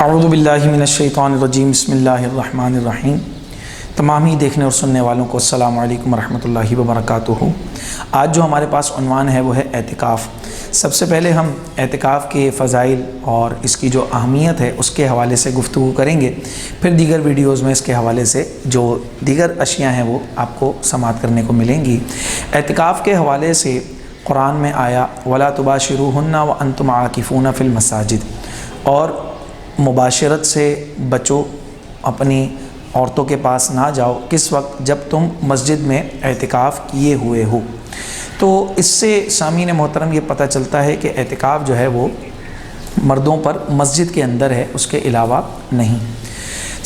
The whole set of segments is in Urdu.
اعوذ باللہ من الشیطان الرجیم بسم اللہ الرحمن الرحیم۔ تمام ہی دیکھنے اور سننے والوں کو السلام علیکم ورحمۃ اللہ وبرکاتہ۔ آج جو ہمارے پاس عنوان ہے وہ ہے اعتکاف۔ سب سے پہلے ہم اعتکاف کے فضائل اور اس کی جو اہمیت ہے اس کے حوالے سے گفتگو کریں گے، پھر دیگر ویڈیوز میں اس کے حوالے سے جو دیگر اشیاء ہیں وہ آپ کو سماعت کرنے کو ملیں گی۔ اعتکاف کے حوالے سے قرآن میں آیا وَلَا تُبَاشِرُوهُنَّ وَأَنْتُمْ عَاكِفُونَ فِي الْمَسَاجِدِ، اور مباشرت سے بچو، اپنی عورتوں کے پاس نہ جاؤ کس وقت جب تم مسجد میں اعتکاف کیے ہوئے ہو۔ تو اس سے سامعین محترم یہ پتہ چلتا ہے کہ اعتکاف جو ہے وہ مردوں پر مسجد کے اندر ہے، اس کے علاوہ نہیں۔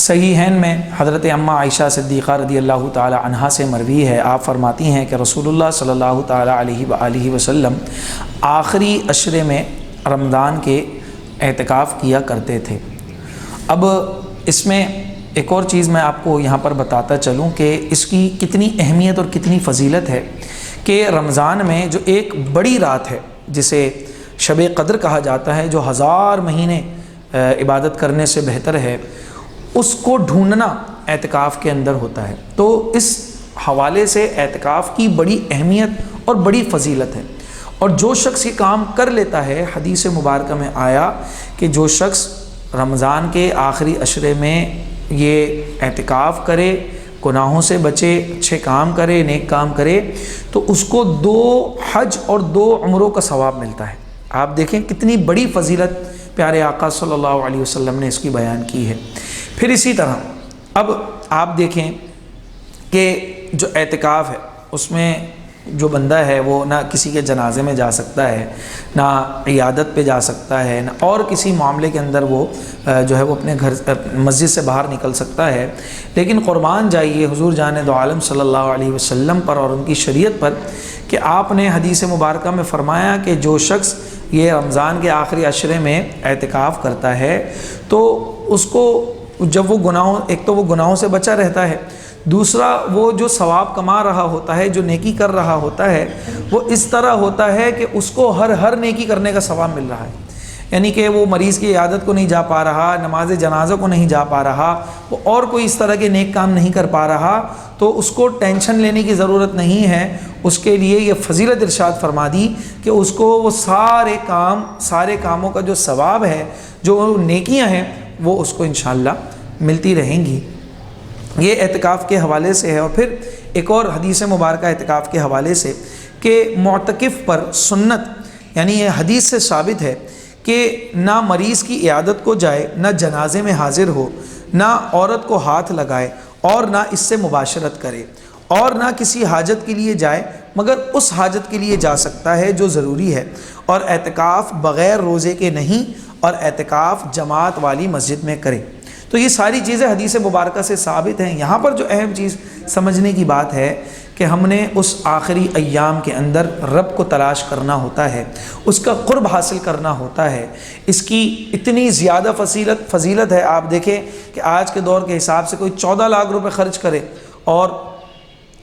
صحیحین میں حضرت اماں عائشہ صدیقہ رضی اللہ تعالی عنہا سے مروی ہے، آپ فرماتی ہیں کہ رسول اللہ صلی اللہ تعالی علیہ وآلہ وسلم آخری عشرے میں رمضان کے اعتکاف کیا کرتے تھے۔ اب اس میں ایک اور چیز میں آپ کو یہاں پر بتاتا چلوں کہ اس کی کتنی اہمیت اور کتنی فضیلت ہے کہ رمضان میں جو ایک بڑی رات ہے جسے شب قدر کہا جاتا ہے، جو 1000 مہینے عبادت کرنے سے بہتر ہے، اس کو ڈھونڈنا اعتکاف کے اندر ہوتا ہے۔ تو اس حوالے سے اعتکاف کی بڑی اہمیت اور بڑی فضیلت ہے، اور جو شخص یہ کام کر لیتا ہے، حدیث مبارکہ میں آیا کہ جو شخص رمضان کے آخری عشرے میں یہ اعتکاف کرے، گناہوں سے بچے، اچھے کام کرے، نیک کام کرے، تو اس کو 2 حج اور 2 عمروں کا ثواب ملتا ہے۔ آپ دیکھیں کتنی بڑی فضیلت پیارے آقا صلی اللہ علیہ وسلم نے اس کی بیان کی ہے۔ پھر اسی طرح اب آپ دیکھیں کہ جو اعتکاف ہے اس میں جو بندہ ہے وہ نہ کسی کے جنازے میں جا سکتا ہے، نہ عیادت پہ جا سکتا ہے، نہ اور کسی معاملے کے اندر وہ جو ہے وہ اپنے گھر مسجد سے باہر نکل سکتا ہے۔ لیکن قربان جائیے حضور جان دو عالم صلی اللہ علیہ وسلم پر اور ان کی شریعت پر کہ آپ نے حدیث مبارکہ میں فرمایا کہ جو شخص یہ رمضان کے آخری عشرے میں اعتکاف کرتا ہے تو اس کو جب وہ گناہوں، ایک تو وہ گناہوں سے بچا رہتا ہے، دوسرا وہ جو ثواب کما رہا ہوتا ہے، جو نیکی کر رہا ہوتا ہے، وہ اس طرح ہوتا ہے کہ اس کو ہر نیکی کرنے کا ثواب مل رہا ہے۔ یعنی کہ وہ مریض کی عیادت کو نہیں جا پا رہا، نماز جنازہ کو نہیں جا پا رہا، وہ اور کوئی اس طرح کے نیک کام نہیں کر پا رہا، تو اس کو ٹینشن لینے کی ضرورت نہیں ہے۔ اس کے لیے یہ فضیلت ارشاد فرما دی کہ اس کو وہ سارے کاموں کا جو ثواب ہے، جو نیکیاں ہیں، وہ اس کو انشاءاللہ ملتی رہیں گی۔ یہ اعتکاف کے حوالے سے ہے۔ اور پھر ایک اور حدیث مبارکہ اعتکاف کے حوالے سے کہ معتکف پر سنت، یعنی یہ حدیث سے ثابت ہے کہ نہ مریض کی عیادت کو جائے، نہ جنازے میں حاضر ہو، نہ عورت کو ہاتھ لگائے، اور نہ اس سے مباشرت کرے، اور نہ کسی حاجت کے لیے جائے مگر اس حاجت کے لیے جا سکتا ہے جو ضروری ہے، اور اعتکاف بغیر روزے کے نہیں، اور اعتکاف جماعت والی مسجد میں کرے۔ تو یہ ساری چیزیں حدیث مبارکہ سے ثابت ہیں۔ یہاں پر جو اہم چیز سمجھنے کی بات ہے کہ ہم نے اس آخری ایام کے اندر رب کو تلاش کرنا ہوتا ہے، اس کا قرب حاصل کرنا ہوتا ہے۔ اس کی اتنی زیادہ فضیلت ہے۔ آپ دیکھیں کہ آج کے دور کے حساب سے کوئی 14 لاکھ روپے خرچ کرے اور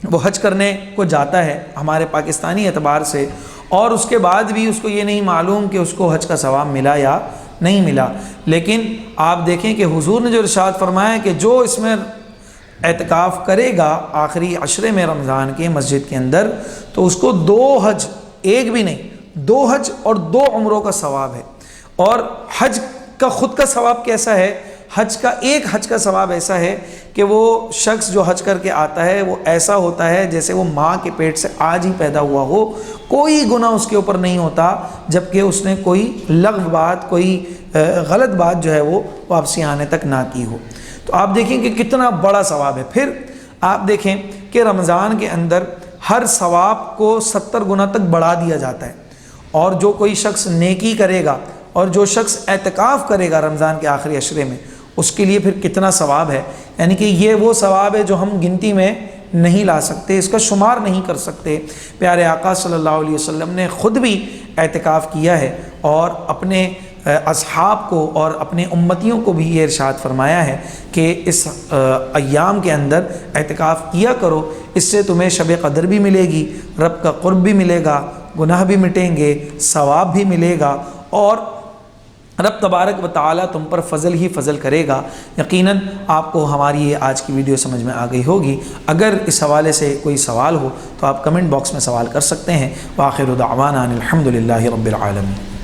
وہ حج کرنے کو جاتا ہے ہمارے پاکستانی اعتبار سے، اور اس کے بعد بھی اس کو یہ نہیں معلوم کہ اس کو حج کا ثواب ملا یا نہیں ملا۔ لیکن آپ دیکھیں کہ حضور نے جو ارشاد فرمایا کہ جو اس میں اعتکاف کرے گا آخری عشرے میں رمضان کے مسجد کے اندر، تو اس کو 2 حج، ایک بھی نہیں، 2 حج اور 2 عمروں کا ثواب ہے۔ اور حج کا خود کا ثواب کیسا ہے؟ ایک حج کا ثواب ایسا ہے کہ وہ شخص جو حج کر کے آتا ہے وہ ایسا ہوتا ہے جیسے وہ ماں کے پیٹ سے آج ہی پیدا ہوا ہو، کوئی گناہ اس کے اوپر نہیں ہوتا، جبکہ اس نے کوئی لغو بات، کوئی غلط بات جو ہے وہ واپسی آنے تک نہ کی ہو۔ تو آپ دیکھیں کہ کتنا بڑا ثواب ہے۔ پھر آپ دیکھیں کہ رمضان کے اندر ہر ثواب کو 70 گنا تک بڑھا دیا جاتا ہے، اور جو کوئی شخص نیکی کرے گا اور جو شخص اعتکاف کرے گا رمضان کے آخری عشرے میں، اس کے لیے پھر کتنا ثواب ہے۔ یعنی کہ یہ وہ ثواب ہے جو ہم گنتی میں نہیں لا سکتے، اس کا شمار نہیں کر سکتے۔ پیارے آقا صلی اللہ علیہ وسلم نے خود بھی اعتکاف کیا ہے، اور اپنے اصحاب کو اور اپنے امتیوں کو بھی یہ ارشاد فرمایا ہے کہ اس ایام کے اندر اعتکاف کیا کرو، اس سے تمہیں شب قدر بھی ملے گی، رب کا قرب بھی ملے گا، گناہ بھی مٹیں گے، ثواب بھی ملے گا، اور رب تبارک و تعالیٰ تم پر فضل ہی فضل کرے گا۔ یقیناً آپ کو ہماری یہ آج کی ویڈیو سمجھ میں آ گئی ہوگی۔ اگر اس حوالے سے کوئی سوال ہو تو آپ کمنٹ باکس میں سوال کر سکتے ہیں۔ وآخر دعوانا ان الحمد للہ رب العالمین۔